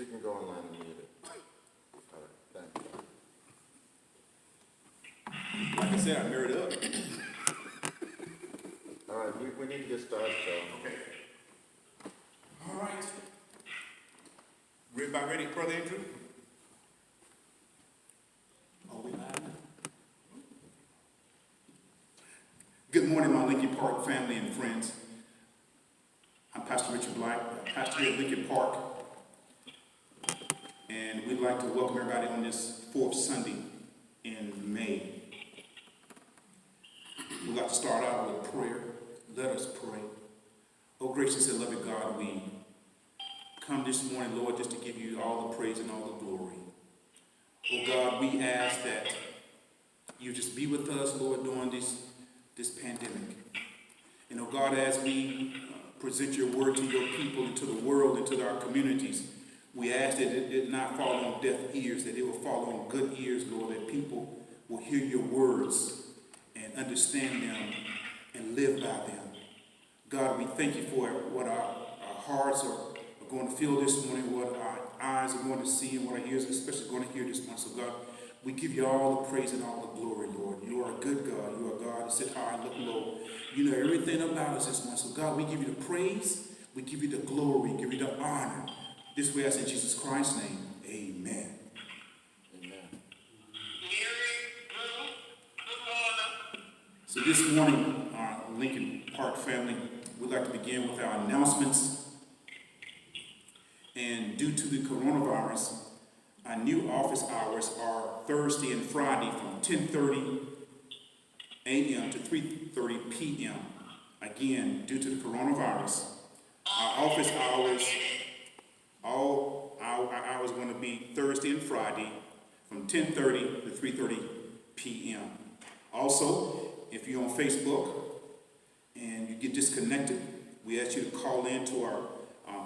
You can go online and mute it. All right, thank you. Like I said, I married up. All right, we need to get started, so. Okay. All right. Everybody ready, Brother Andrew? Are we live now? Good morning, my Lincoln Park family and friends. I'm Pastor Richard Black, pastor here at Lincoln Park. And we'd like to welcome everybody on this fourth Sunday in May. We'd like to start out with prayer. Let us pray. Oh, gracious and loving God, we come this morning, Lord, just to give you all the praise and all the glory. Oh, God, we ask that you just be with us, Lord, during this pandemic. And, oh, God, as we present your word to your people and to the world and to our communities, we ask that it did not fall on deaf ears, that it will fall on good ears, Lord, that people will hear your words and understand them and live by them. God, we thank you for what our hearts are going to feel this morning, what our eyes are going to see, and what our ears are especially going to hear this morning. So, God, we give you all the praise and all the glory, Lord. You are a good God. You are a God that sit high and look low. You know everything about us this morning. So, God, we give you the praise, we give you the glory, we give you the honor. This way I say in Jesus Christ's name, amen. Amen. So this morning, our Lincoln Park family, we'd like to begin with our announcements. And due to the coronavirus, our new office hours are Thursday and Friday from 10:30 a.m. to 3:30 p.m. Again, due to the coronavirus, our office hours, all our hours are going to be Thursday and Friday from 10:30 to 3:30 p.m. Also, if you're on Facebook and you get disconnected, we ask you to call in to our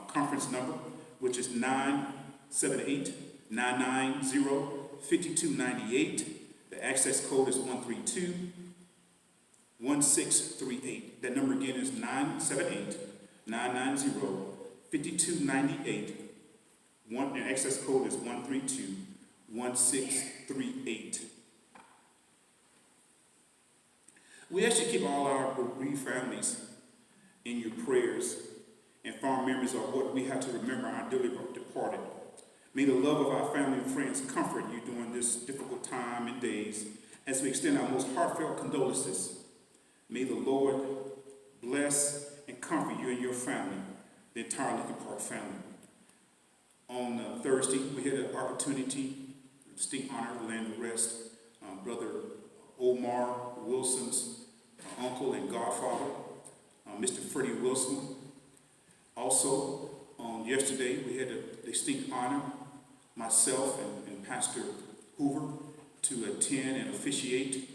conference number, which is 978-990-5298. The access code is 132-1638. That number again is 978-990-5298. The access code is 132-1638. We ask you to keep all our bereaved families in your prayers and fond memories of what we have to remember our dearly departed. May the love of our family and friends comfort you during this difficult time and days as we extend our most heartfelt condolences. May the Lord bless and comfort you and your family, the entire Lincoln Park family. On Thursday, we had an opportunity, distinct honor to land to rest Brother Omar Wilson's uncle and godfather, Mr. Freddie Wilson. Also, yesterday, we had a distinct honor, myself and Pastor Hoover, to attend and officiate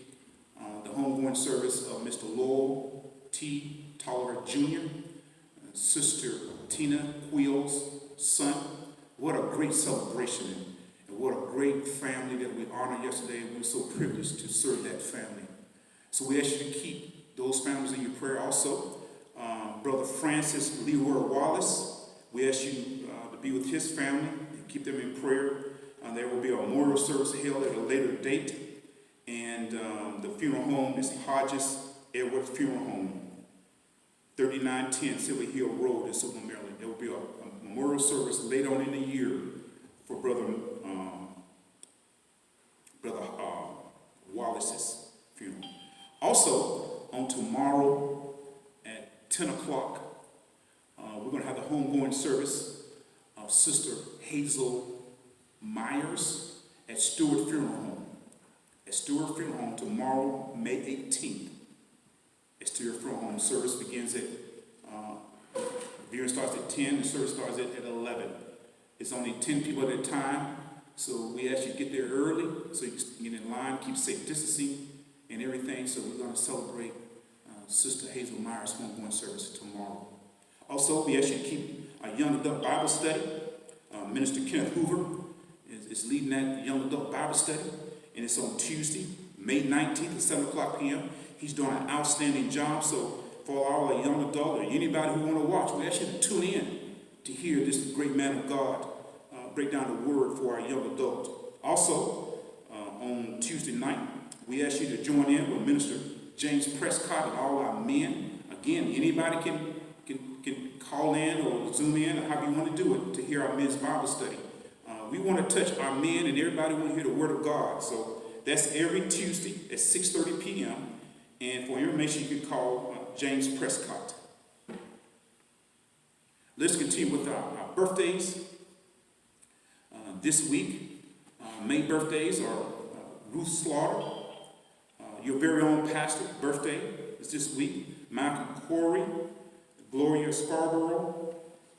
the homegoing service of Mr. Lowell T. Tolliver Jr., Sister Tina Wheel's son. What a great celebration and what a great family that we honored yesterday. We're so privileged to serve that family. So we ask you to keep those families in your prayer. Also, Brother Francis Leroy Wallace, we ask you to be with his family and keep them in prayer. There will be a memorial service held at a later date. And the funeral home is Hodges Edwards Funeral Home, 3910 Silver Hill Road in Silver, Maryland. There will be a memorial service later on in the year for Brother Wallace's funeral. Also, on tomorrow at 10 o'clock, we're going to have the homegoing service of Sister Hazel Myers at Stewart Funeral Home. At Stewart Funeral Home tomorrow, May 18th. At Stewart Funeral Home, service begins at, viewing starts at 10, the service starts at 11. It's only 10 people at a time, so we ask you to get there early so you can get in line, keep safe distancing and everything. So we're going to celebrate Sister Hazel Myers' homegoing service tomorrow. Also, we ask you to keep a young adult Bible study. Minister Kenneth Hoover is leading that young adult Bible study, and it's on Tuesday, May 19th at 7 o'clock p.m. He's doing an outstanding job. So for all a young adult or anybody who want to watch, we ask you to tune in to hear this great man of God break down the word for our young adults. Also, on Tuesday night, we ask you to join in with Minister James Prescott and all our men. Again, anybody can call in or Zoom in, or however you want to do it, to hear our men's Bible study. We want to touch our men, and everybody want to hear the Word of God. So that's every Tuesday at 6:30 p.m. And for information, you can call James Prescott. Let's continue with our birthdays. This week, May birthdays are Ruth Slaughter, your very own pastor, birthday is this week. Michael Corey, Gloria Scarborough,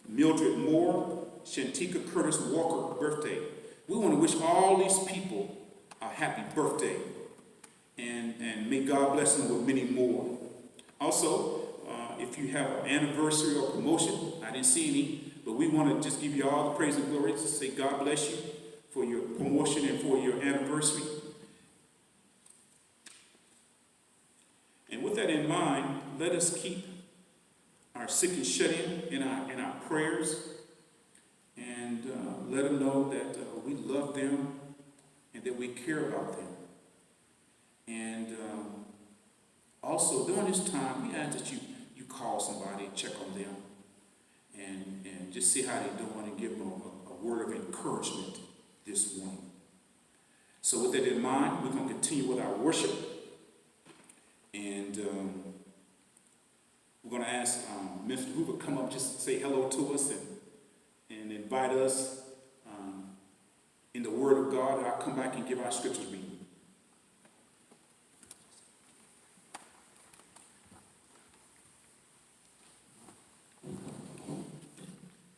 Mildred Moore, Shantika Curtis Walker, birthday. We want to wish all these people a happy birthday, and may God bless them with many more. Also, if you have an anniversary or promotion, I didn't see any, but we want to just give you all the praise and glory to say God bless you for your promotion and for your anniversary. And with that in mind, let us keep our sick and shut in our prayers, and let them know that we love them and that we care about them. And also during this time, we ask that you call somebody, check on them, and just see how they're doing and give them a word of encouragement this morning. So with that in mind, we're going to continue with our worship, and we're going to ask Mr. Hoover to come up, just say hello to us and invite us in the Word of God. I'll come back and give our scriptures reading.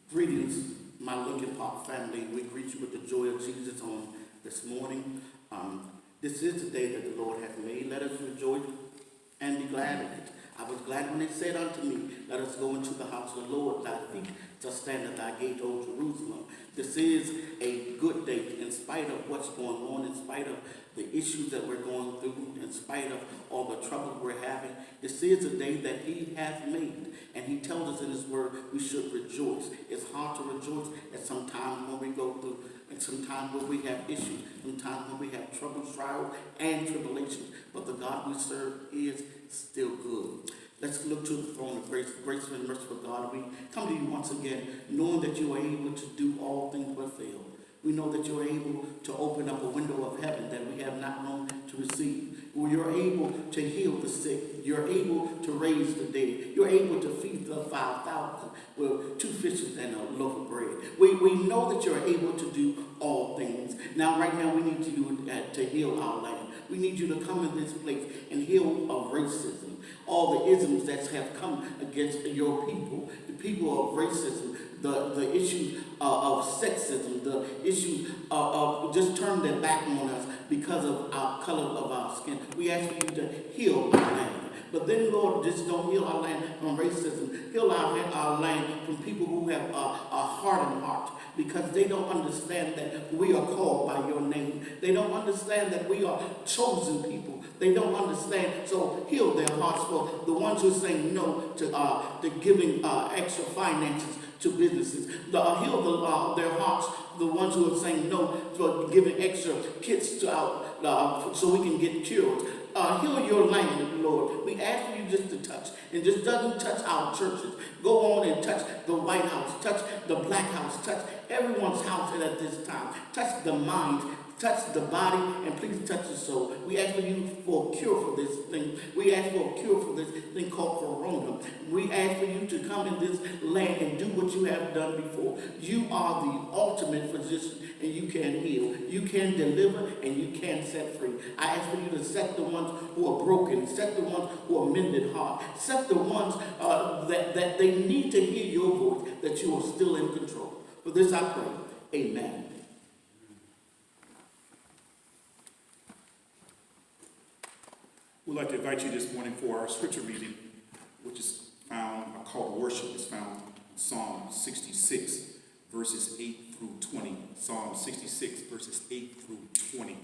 Greetings, my Lincoln Park family. We greet you with the joy of Jesus on this morning. This is the day that the Lord hath made. Let us rejoice and be glad in it. I was glad when they said unto me, let us go into the house of the Lord. Thy feet shall stand at thy gate, O Jerusalem. This is a good day in spite of what's going on, in spite of the issues that we're going through, in spite of all the trouble we're having. This is a day that he hath made, and he tells us in his word we should rejoice. It's hard to rejoice at some times when we go through, and sometimes when we have issues, sometimes when we have trouble, trials, and tribulations. But the God we serve is still good. Let's look to the throne of grace, grace and merciful God. We come to you once again, knowing that you are able to do all things but fail. We know that you're able to open up a window of heaven that we have not room to receive. You're able to heal the sick. You're able to raise the dead. You're able to feed the 5,000 with 2 fishes and a loaf of bread. We know that you're able to do all things. Now, right now, we need you to heal our land. We need you to come in this place and heal of racism, all the isms that have come against your people, the people of racism, the issues of sexism, the issues of just turning their back on us because of our color of our skin. We ask you to heal our land. But then, Lord, just don't heal our land from racism. Heal our land from people who have a hardened heart, because they don't understand that we are called by your name. They don't understand that we are chosen people. They don't understand. So heal their hearts for the ones who are saying no to giving extra finances to businesses. Heal their hearts, the ones who are saying no for giving extra kits to out so we can get cured. Heal your land, Lord. We ask you just to touch, and just doesn't touch our churches. Go on and touch the White House, touch the Black House, touch everyone's house at this time. Touch the mind, touch the body, and please touch the soul. We ask for you for a cure for this thing. We ask for a cure for this thing called corona. We ask for you to come in this land and do what you have done before. You are the ultimate physician, and you can heal. You can deliver, and you can set free. I ask for you to set the ones who are broken, set the ones who are mended heart, set the ones that they need to hear your voice, that you are still in control. For this I pray. Amen. We'd like to invite you this morning for our scripture reading, which is found, our call to worship is found in Psalm 66, verses 8 through 20. Psalm 66, verses 8 through 20.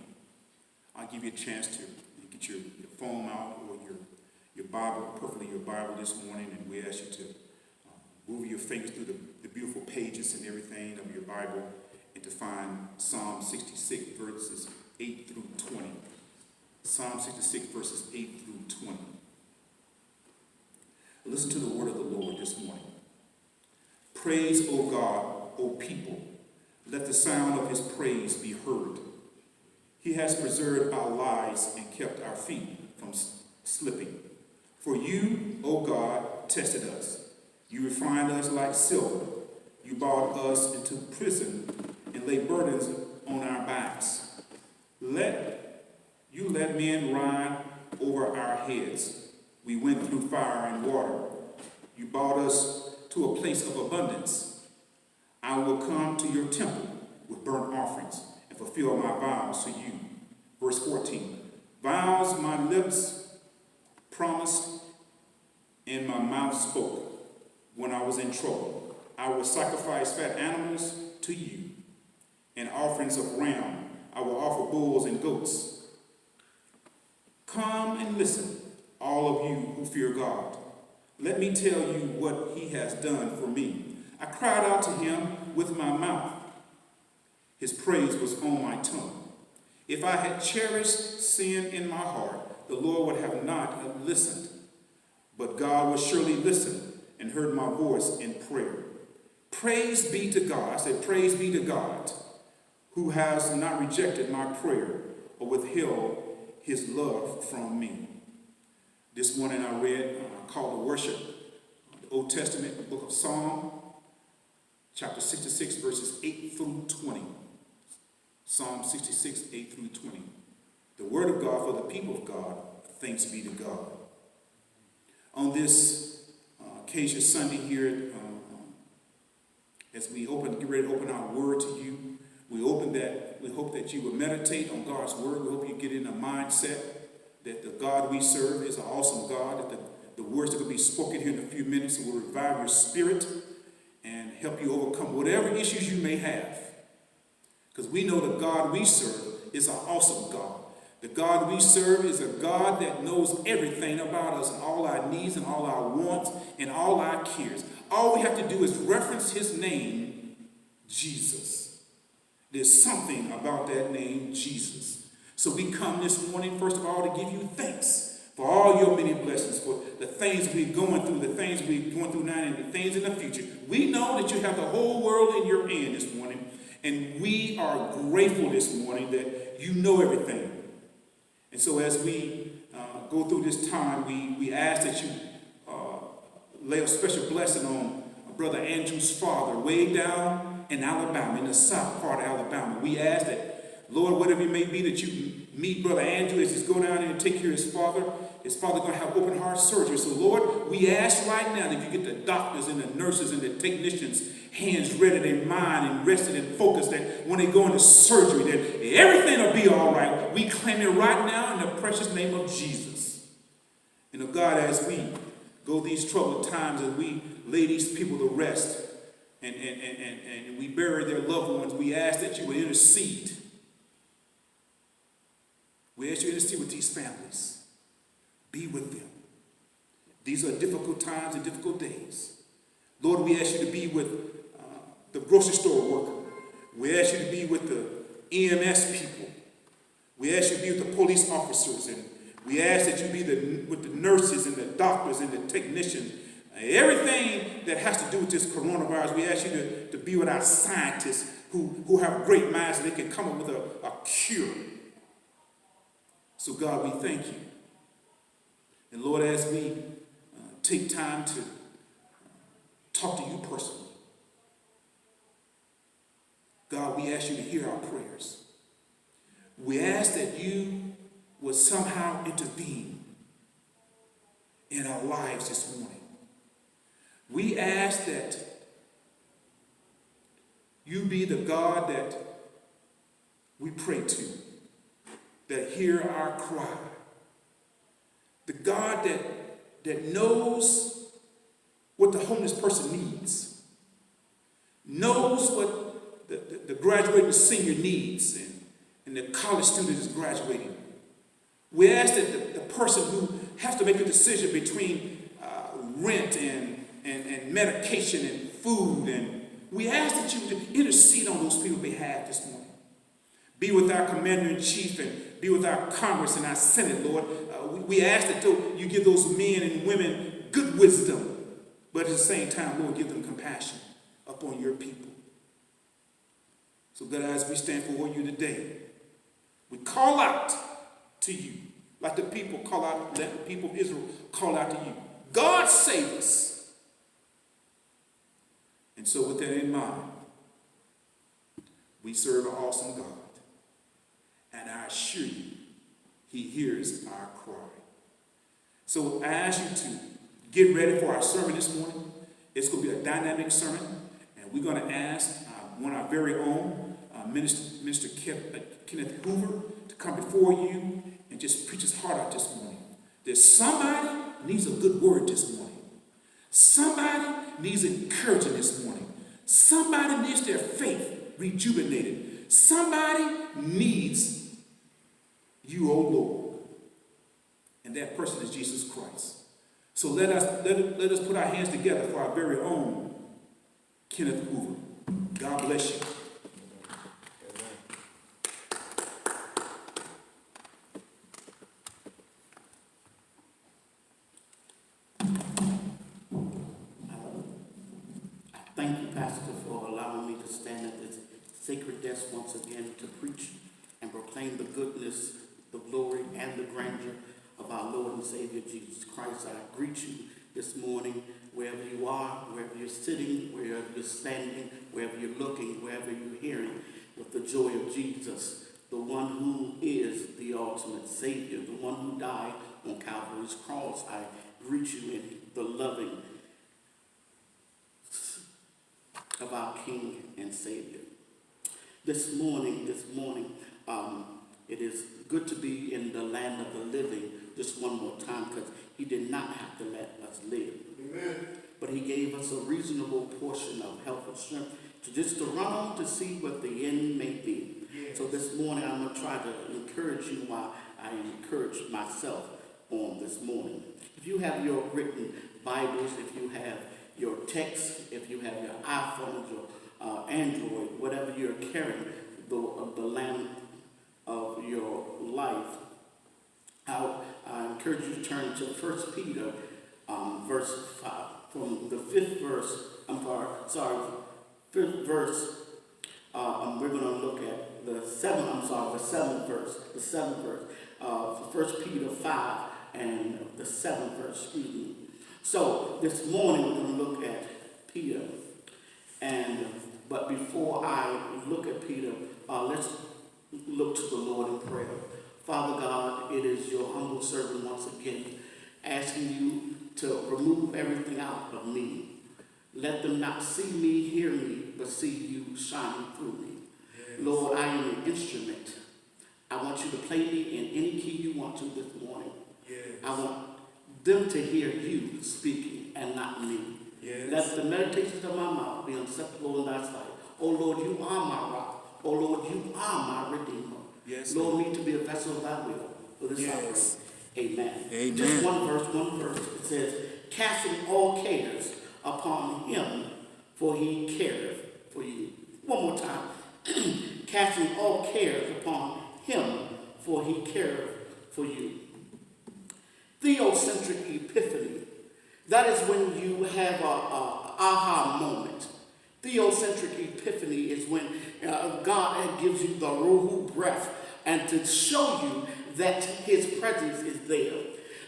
I'll give you a chance to get your phone out or your Bible, preferably your Bible this morning, and we ask you to move your fingers through the beautiful pages and everything of your Bible and to find Psalm 66, verses 8 through 20. Psalm 66, verses 8 through 20. Listen to the word of the Lord this morning. Praise, O God, O people. Let the sound of his praise be heard. He has preserved our lives and kept our feet from slipping. For you, O God, tested us. You refined us like silver. You brought us into prison and laid burdens on our backs. You let men ride over our heads. We went through fire and water. You brought us to a place of abundance. I will come to your temple with burnt offerings and fulfill my vows to you. Verse 14. Vows my lips promised and my mouth spoke when I was in trouble. I will sacrifice fat animals to you and offerings of ram. I will offer bulls and goats. Come and listen, all of you who fear God. Let me tell you what he has done for me. I cried out to him with my mouth. His praise was on my tongue. If I had cherished sin in my heart, the Lord would have not listened. But God will surely listen and heard my voice in prayer. Praise be to God. I said, praise be to God, who has not rejected my prayer or withheld his love from me. This morning I read call to worship, the Old Testament, the book of Psalm, chapter 66, verses 8 through 20. Psalm 66, 8 through 20. The word of God for the people of God. Thanks be to God. On this occasion Sunday here, as we get ready to open our word to you, we hope that you will meditate on God's word. We hope you get in a mindset that the God we serve is an awesome God, that the words that will be spoken here in a few minutes will revive your spirit and help you overcome whatever issues you may have. Because we know the God we serve is an awesome God. The God we serve is a God that knows everything about us and all our needs and all our wants and all our cares. All we have to do is reference his name, Jesus. There's something about that name, Jesus. So we come this morning, first of all, to give you thanks for all your many blessings, for the things we're going through, the things we're going through now, and the things in the future. We know that you have the whole world in your hand this morning, and we are grateful this morning that you know everything. And so as we go through this time, we ask that you lay a special blessing on Brother Andrew's father way down in Alabama, in the south part of Alabama. We ask that, Lord, whatever it may be, that you meet Brother Andrew as he's going down there and take care of his father. His father going to have open heart surgery. So, Lord, we ask right now that you get the doctors and the nurses and the technicians' hands ready, their mind and rested and focused, that when they go into surgery, that everything will be all right. We claim it right now in the precious name of Jesus. And, God, as we go these troubled times, as we lay these people to rest and we bury their loved ones, we ask that you would intercede. We ask you to intercede with these families. Be with them. These are difficult times and difficult days. Lord, we ask you to be with the grocery store worker. We ask you to be with the EMS people. We ask you to be with the police officers. And we ask that you be with the nurses and the doctors and the technicians. Everything that has to do with this coronavirus, we ask you to be with our scientists who have great minds and they can come up with a cure. So, God, we thank you. And, Lord, as we take time to talk to you personally, God, we ask you to hear our prayers. We ask that you would somehow intervene in our lives this morning. We ask that you be the God that we pray to, that hear our cry. The God that knows what the homeless person needs, knows what the graduating senior needs, and the college student is graduating. We ask that the person who has to make a decision between rent and medication and food, and We ask that you would intercede on those people's behalf this morning. Be with our commander-in-chief and be with our Congress and our Senate, Lord. We ask that you give those men and women good wisdom, but at the same time, Lord, give them compassion upon your people. So God, as we stand before you today, we call out to you, like the people call out, let the people of Israel call out to you. God save us. And so with that in mind, we serve an awesome God. And I assure you, he hears our cry. So I ask you to get ready for our sermon this morning. It's going to be a dynamic sermon. And we're going to ask one of our very own, Minister Kenneth Hoover, to come before you and just preach his heart out this morning. There's somebody needs a good word this morning. Somebody needs encouragement this morning. Somebody needs their faith rejuvenated. Somebody needs you, oh Lord. And that person is Jesus Christ. So let us put our hands together for our very own Kenneth Hoover. God bless you. Thank you, Pastor, for allowing me to stand at this sacred desk once again to preach and proclaim the goodness, the glory, and the grandeur of our Lord and Savior Jesus Christ. I greet you this morning, wherever you are, wherever you're sitting, wherever you're standing, wherever you're looking, wherever you're hearing, with the joy of Jesus, the one who is the ultimate Savior, the one who died on Calvary's cross. I greet you in the loving of our King and Savior. This morning, it is good to be in the land of the living just one more time, because he did not have to let us live. Amen. But he gave us a reasonable portion of health and strength to run on to see what the end may be. Yes. So this morning, I'm going to try to encourage you while I encourage myself on this morning. If you have your written Bibles, if you have your text, if you have your iPhones, your Android, whatever you're carrying, the lamp of your life, I encourage you to turn to 1 Peter, verse 5, from the fifth verse. Fifth verse. We're going to look at the seventh verse. 1 Peter 5 and the 7th verse. Excuse me. So this morning we're going to look at Peter, but before I look at Peter, let's look to the Lord in prayer. Father God, it is your humble servant once again asking you to remove everything out of me. Let them not see me, hear me, but see you shining through me. Yes. Lord, I am an instrument. I want you to play me in any key you want to this morning. Yes. I want them to hear you speaking and not me. Yes. Let the meditations of my mouth be acceptable in thy sight. Oh Lord, you are my rock. Oh Lord, you are my redeemer. Yes. Lord, me to be a vessel of thy will. For this I pray. Amen. Amen. Just one verse. It says, casting all cares upon him, for he careth for you. One more time. Casting all cares upon him, for he careth for you. Theocentric epiphany. That is when you have a aha moment. Theocentric epiphany is when God gives you the Ruhu breath and to show you that his presence is there.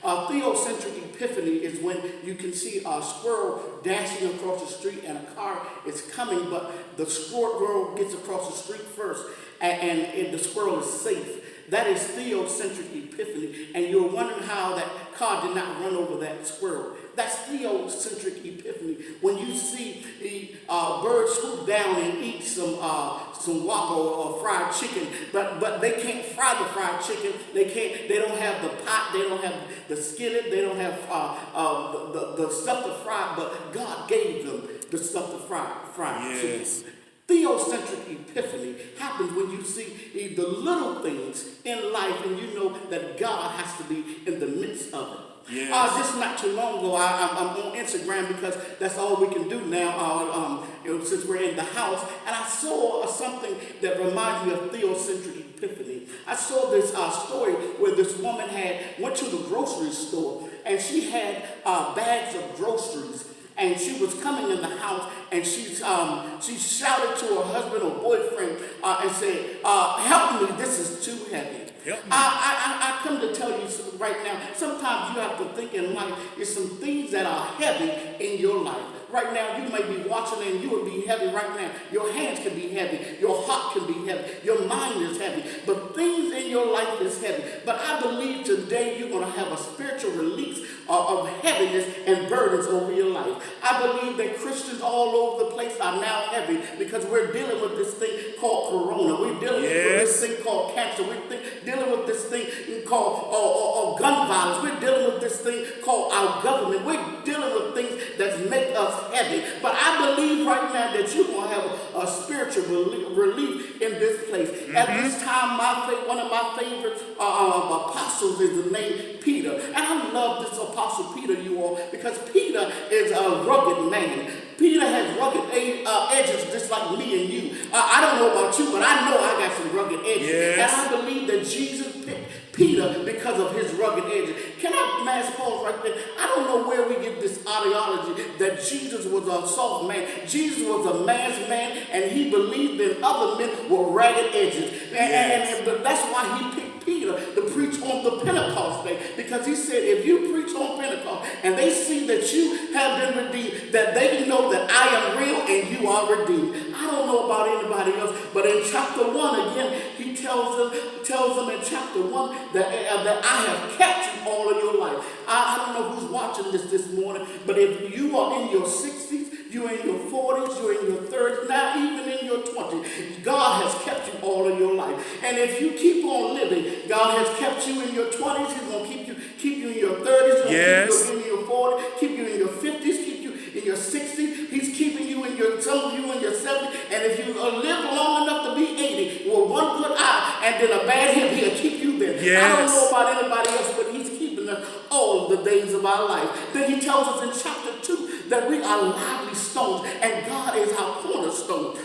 Theocentric epiphany is when you can see a squirrel dashing across the street and a car is coming, but the squirrel gets across the street first and the squirrel is safe. That is theocentric epiphany, and you're wondering how that car did not run over that squirrel. That's theocentric epiphany. When you see the bird swoop down and eat some Whopper or fried chicken, but they can't fry the fried chicken. They don't have the pot. They don't have the skillet. They don't have the stuff to fry. But God gave them the stuff to fry yes. chicken. Theocentric epiphany happens when you see the little things in life and you know that God has to be in the midst of it. Yes. Just not too long ago, I'm on Instagram because that's all we can do now, since we're in the house. And I saw something that reminds me of theocentric epiphany. I saw this story where this woman went to the grocery store and she had bags of groceries. And she was coming in the house, and she shouted to her husband or boyfriend and said, "Help me! This is too heavy." Help me. I come to tell you right now. Sometimes you have to think in life. There's some things that are heavy in your life. Right now, you may be watching and you will be heavy right now. Your hands can be heavy. Your heart can be heavy. Your mind is heavy. But things in your life is heavy. But I believe today you're going to have a spiritual release of heaviness and burdens over your life. I believe that Christians all over the place are now heavy because we're dealing with this thing called corona. We're dealing with this thing called cancer. We're dealing with this thing called gun violence. We're dealing with this thing called our government. We're dealing with things that make us heavy. But I believe right now that you're going to have a spiritual relief in this place. At this time, one of my favorite apostles is the name Peter. And I love this apostle Peter, you all, because Peter is a rugged man. Peter has rugged edges just like me and you. I don't know about you, but I know I got some rugged edges. Yes. And I believe that Jesus picked Peter because of his rugged edges. Can I mass pause right there? I don't know where we get this ideology that Jesus was a soft man. Jesus was a man's man, and he believed that other men were ragged edges. And that's why he picked Peter to preach on the Pentecost day, because he said, if you preach on Pentecost and they see that you have been redeemed, that they can know that I am real and you are redeemed. I don't know about anybody else, but in chapter 1 again, he tells them in chapter 1 that I have kept you all of your life. I don't know who's watching this morning, but if you are in your 60s, you're in your 40s, you're in your 30s, now even in your 20s, God has kept you all of your life. And if you keep on living, God has kept you in your 20s, he's going to keep you in your 30s, he's going to keep you in your 40s, keep you in your 50s, keep you in your 60s, he's keeping you some of you in your 70s, and if you live long enough to be 80, with one good eye and then a bad hip, he'll keep you there. I don't know about anybody else, but he's keeping us all the days of our life. Then he tells us in chapter 2 that we are lively stones and God is our cornerstone.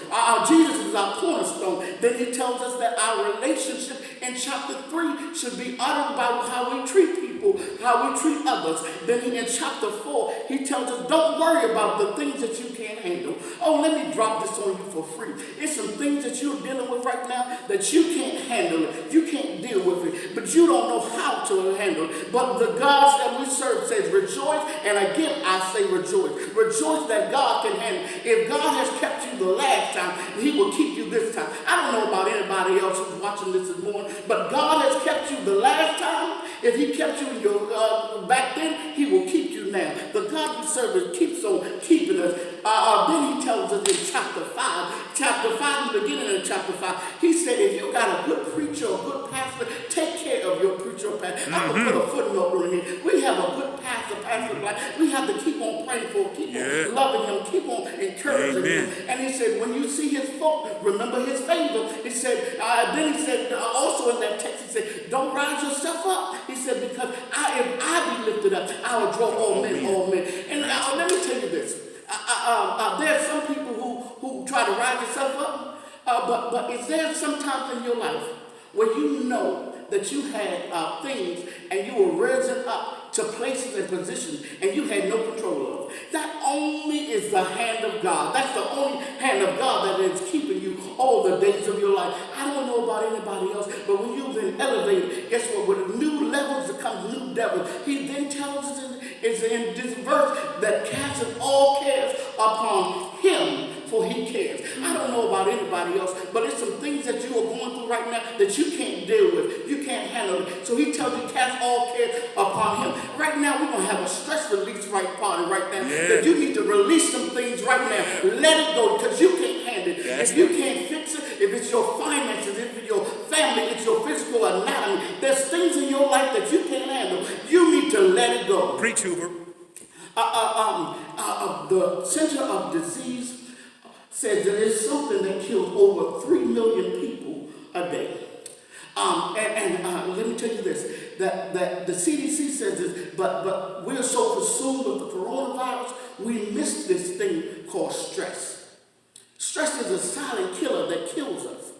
Jesus is our cornerstone. Then he tells us that our relationship in chapter 3 should be honored by how we treat people, how we treat others. Then in chapter 4, he tells us don't worry about the things that you can't handle. Oh, let me drop this on you for free. It's some things that you're dealing with right now that you can't handle it. You can't deal with it, but you don't know how to handle it. But the God that we serve says rejoice, and again I say rejoice. Rejoice that God can handle it. If God has kept you the last time, he will keep you this time. I don't know about anybody else who's watching this morning, but God has kept you the last time. If he kept you in your back then, he will keep you now. The God we serve keeps on keeping us. Then he tells us in chapter 5, in the beginning of chapter 5, he said, if you got a good preacher or a good pastor, take care of your preacher or pastor. I'm going to put a footnote in here. We have a good pastor, Black. We have to keep on praying for him, keep on loving him, keep on encouraging him. And he said, when you see his fault, remember his favor. He said, then he said, also in that text, he said, don't rise yourself up. He said, because if I be lifted up, I will draw all men. And let me tell you this. There are some people who try to rise yourself up, but is there sometimes in your life where you know that you had things and you were risen up to places and positions and you had no control of? That only is the hand of God. That's the only hand of God that is keeping you all the days of your life. I don't know about anybody else, but when you've been elevated, guess what? With new levels come new devils. He then tells us in this verse that casteth all cares upon him, for he cares. I don't know about anybody else, but it's some things that you are going through right now that you can't deal with. You can't handle it. So he tells you cast all cares upon him. Right now, we're going to have a stress release party right now. That you need to release some things right now. Let it go, because you can't handle it. If you can't fix it, if it's your finances, if it's your family, it's your physical anatomy, there's things in your life that you can't handle. You need to let it go. Preach, Hoover. The Center of Disease says that it's something that kills over 3 million people a day. And let me tell you this. that the CDC says this, but we're so consumed with the coronavirus, we miss this thing called stress. Stress is a silent killer that kills us,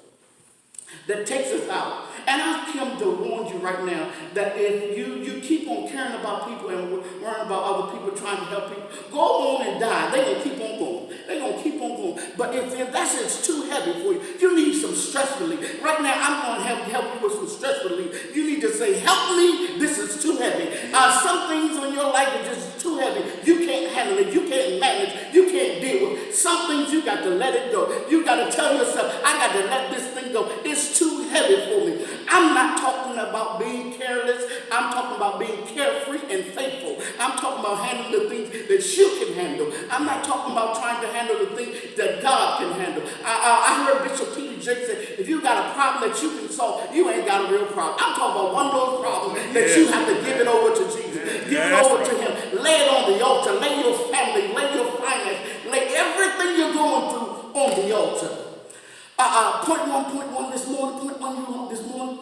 that takes us out. And I've come to warn you right now that if you keep on caring about people and worrying about other people, trying to help people, go on and die. They're going to keep on going. They're going to keep on going. But if it's too heavy for you, you need some stress relief. Right now, I'm going to help you with some stress relief. You need to say, help me, this is too heavy. Some things in your life are just too heavy. You can't handle it. You can't manage. You can't deal with it. Some things you got to let it go. You got to tell yourself, I got to let this thing go. It's too heavy for me. I'm not talking about being careless. I'm talking about being carefree and faithful. I'm talking about handling the things that you can handle. I'm not talking about trying to handle the things that God can handle. I heard Bishop T.D. Jakes say, if you got a problem that you can solve, you ain't got a real problem. I'm talking about one of those problems that you have to give it over to Jesus. Give it over to him. Lay it on the altar. Lay your family, lay your finance, lay everything you're going through on the altar. Point one this morning,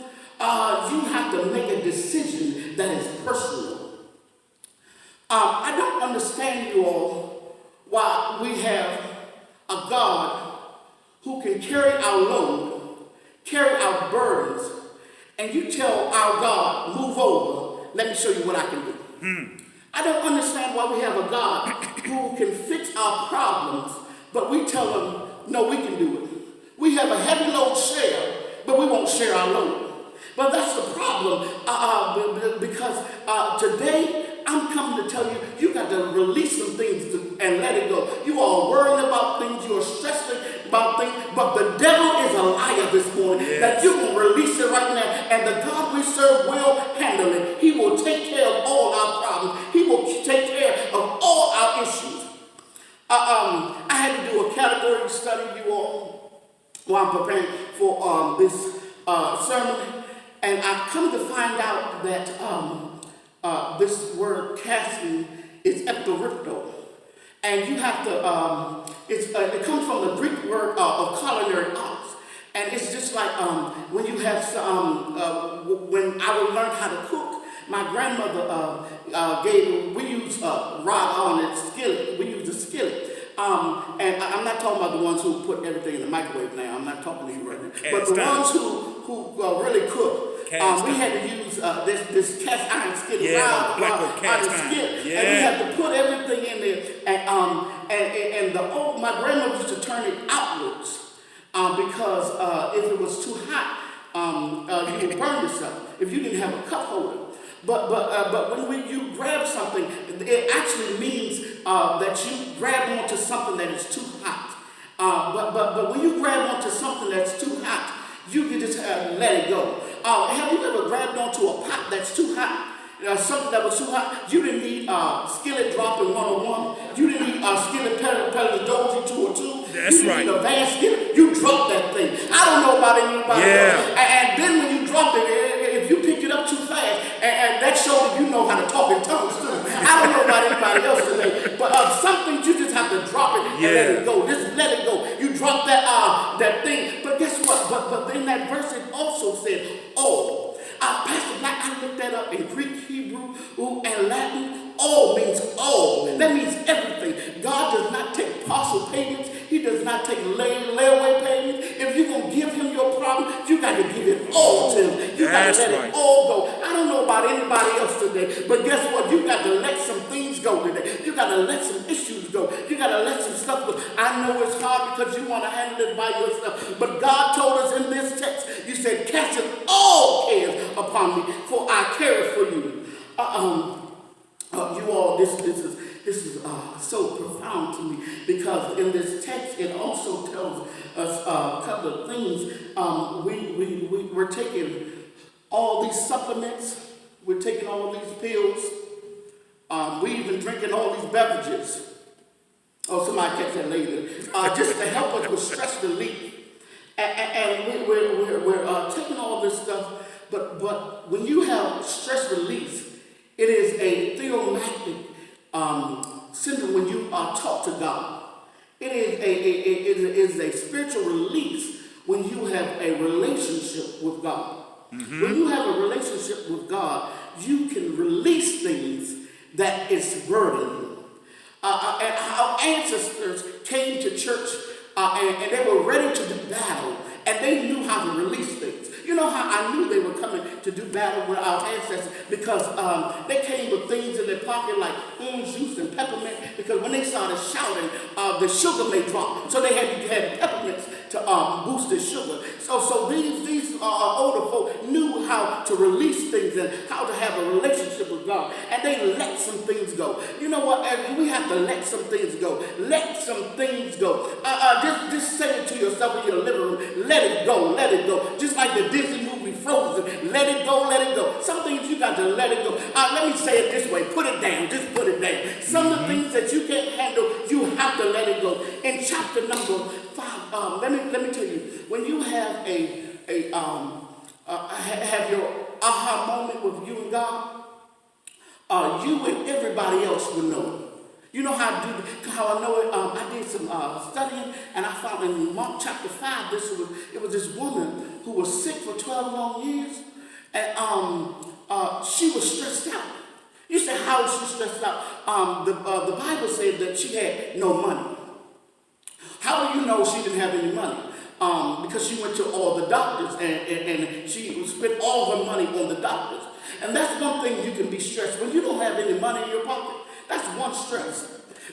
you have to make a decision that is personal. I don't understand, you all, why we have a God who can carry our load, carry our burdens, and you tell our God, move over, let me show you what I can do. I don't understand why we have a God who can fix our problems, but we tell him, no, we can do it. We have a heavy load share, but we won't share our load. But that's the problem, because today I'm coming to tell you, you got to release some things and let it go. You are worrying about things, you are stressing about things, but the devil is a liar this morning, that you will release it right now, and the God we serve will handle it. He will take care of all our problems. He will take care of all our issues. I had to do a category study, you all, while I'm preparing for this sermon, and I come to find out that this word casting is epiripto, and you have to, it comes from the Greek word of culinary arts, and it's just like when you have when I learned how to cook, my grandmother we use rod on it, skillet, we use a skillet. And I'm not talking about the ones who put everything in the microwave now. I'm not talking to you right now. But the ones who really cook, we had to use this cast iron skillet, iron skillet, and we had to put everything in there. And my grandmother used to turn it outwards because if it was too hot, you would burn yourself if you didn't have a cup holder. But when you grab something, it actually means that you grab onto something that is too hot. But when you grab onto something that's too hot, you can just let it go. Have you ever grabbed onto a pot that's too hot? Something that was too hot? You didn't need skillet dropping 101. You didn't need skillet pedal 202. That's right. You didn't need a van skillet. You dropped that thing. I don't know about anybody else. And then when you dropped it, if you picked it up too fast, and that showed that you know how to talk in tongues too. I don't know about anybody else today, but some things you just have to drop it and let it go. Just let it go. You drop that thing, but guess what? But in that verse it also said, "Oh." Pastor Black, I looked that up in Greek, Hebrew, and Latin. All means all. That means everything. God does not take partial payments. He does not take layaway payments. If you're going to give him your problem, you got to give it all to him. You got to let it all go. I don't know about anybody else today, but guess what? You got to let some things go today. You got to let some issues go. You got to let some stuff go. I know it's hard because you want to handle it by yourself, but God told us in this text, you said, cast all cares upon me, for I care for you. You all, this is so profound to me, because in this text it also tells us a couple of things. We're taking all these supplements, we're taking all these pills, we're even drinking all these beverages. Oh, somebody catch that later. Just to help us with stress relief, and we're taking all this stuff. But when you have stress release, it is a theomatic syndrome when you talk to God. It is a spiritual release when you have a relationship with God. When you have a relationship with God, you can release things that is burdening you. And our ancestors came to church and they were ready to do battle, and they knew how to release things. You know how I knew they were coming to do battle with our ancestors? Because they came with things in their pocket like orange juice and peppermint, because when they started shouting, the sugar may drop. So they had peppermints to boost their sugar. So these older folk knew how to release things and how to have a relationship with God. And they let some things go. You know what? We have to let some things go. Let some things go. Just say it to yourself in your living room. Let it go. Let it go. Just like the Disney movie Frozen. Let it go. Let it go. Some things you got to let it go. Let me say it this way. Put it down. Just put it down. Some of the things that you can't handle, you have to let it go. In chapter number 5, let me tell you, when you have have your aha moment with you and God, you and everybody else will know it. You know how I know it? I did some studying, and I found in Mark chapter 5, it was this woman who was sick for 12 long years, and she was stressed out. You say, how is she stressed out? The Bible said that she had no money. How do you know she didn't have any money? Because she went to all the doctors and she spent all her money on the doctors. And that's one thing you can be stressed. When you don't have any money in your pocket, that's one stress.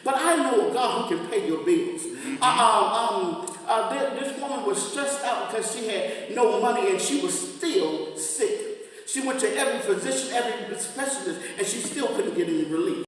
But I know a God who can pay your bills. This woman was stressed out because she had no money and she was still sick. She went to every physician, every specialist, and she still couldn't get any relief.